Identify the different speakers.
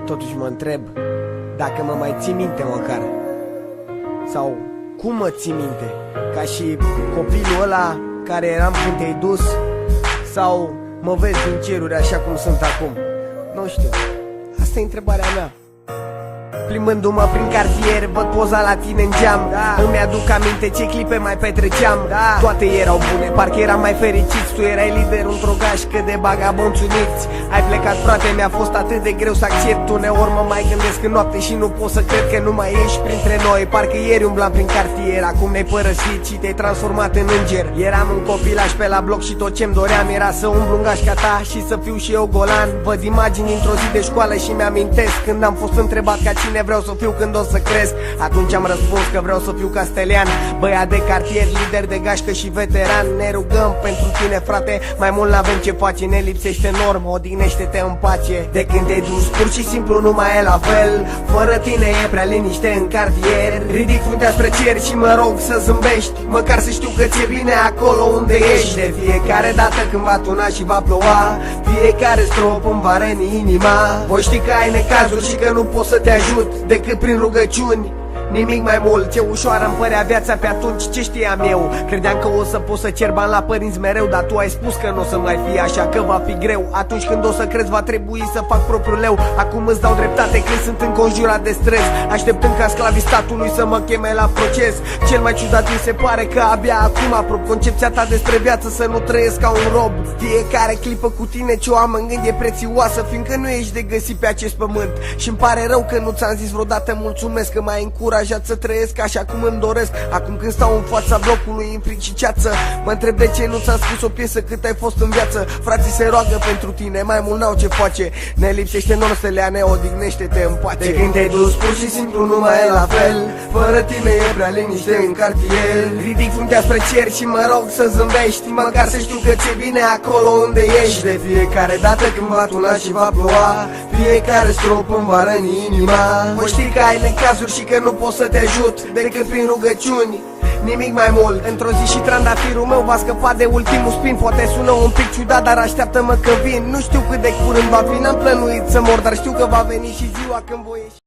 Speaker 1: Totuși mă întreb dacă mă mai ții minte măcar, sau cum mă ții minte, ca și copilul ăla care eram când te-ai dus, sau mă vezi din ceruri așa cum sunt acum. Nu știu, asta e întrebarea mea. Plimbându-mă prin cartier, văd poza la tine în geam, îmi aduc aminte ce clipe mai petreceam. Toate erau bune, parcă eram mai fericiți. Tu erai lider într-o gașcă de bagabonți uniți. Ai plecat, frate, mi-a fost atât de greu să accept. Uneori mă mai gândesc în noapte și nu pot să cred că nu mai ești printre noi. Parcă ieri umblam prin cartier, acum ne-ai părăsit și te-ai transformat în înger. Eram un copilaș pe la bloc și tot ce-mi doream era să umblu în gașca ta și să fiu și eu golan. Văd imagini într-o zi de școală și mi-amintesc când am fost întrebat ca cine vreau să fiu când o să cresc. Atunci am răspuns că vreau să fiu Castelian, băiat de cartier, lider de gașcă și veteran. Ne rugăm pentru tine, frate, mai mult n-avem ce face. Ne lipsește normă, odihnește-te în pace. De când te-ai dus, pur și simplu nu mai e la fel. Fără tine e prea liniște în cartier. Ridic fruntea spre cer și mă rog să zâmbești, măcar să știu că ți-e bine acolo unde ești. De fiecare dată când va tuna și va ploua, fiecare strop îmi va răni inima. Voi ști că ai necazuri și că nu pot să te ajut decât prin rugăciuni, nimic mai mult. Ce ușoară îmi părea viața pe atunci, ce știam eu? Credeam că o să pot să cer bani la părinți mereu, dar tu ai spus că nu o să mai fie așa, că va fi greu. Atunci când o să crezi va trebui să fac propriul leu. Acum îți dau dreptate când sunt înconjurat de stres, așteptând ca sclavii statului să mă cheme la proces. Cel mai ciudat mi se pare că abia acum aprob concepția ta despre viață, să nu trăiesc ca un rob. Fiecare clipă cu tine ce o am în gând e prețioasă, fiindcă nu ești de găsit pe acest pământ. Și-mi pare rău că nu ți-am zis vreodată mulțumesc, că m-ai încurajat să trăiesc așa cum îmi doresc. Acum când stau în fața blocului în fric și ceață, mă întreb de ce nu ți-am scris o piesă cât ai fost în viață. Frații se roagă pentru tine, mai mult n-au ce face. Ne lipsește norsele, ne odihnește-te în pace. De când te-ai dus, pur și simplu nu mai e la fel. Fără tine e prea liniște în cartier. Ridic fruntea spre cer și mă rog să zâmbești, măcar să știu că ți-e bine acolo unde ești. De fiecare dată când va tuna și va ploua, fiecare strop îmi va răni inima. Voi știi că ai necazuri și că nu pot să te ajut decât prin rugăciuni, nimic mai mult. Într-o zi și trandafirul meu va scăpa de ultimul spin. Poate sună un pic ciudat, dar așteaptă-mă că vin. Nu știu cât de curând va fi, n-am plănuit să mor, dar știu că va veni și ziua când voi ieși.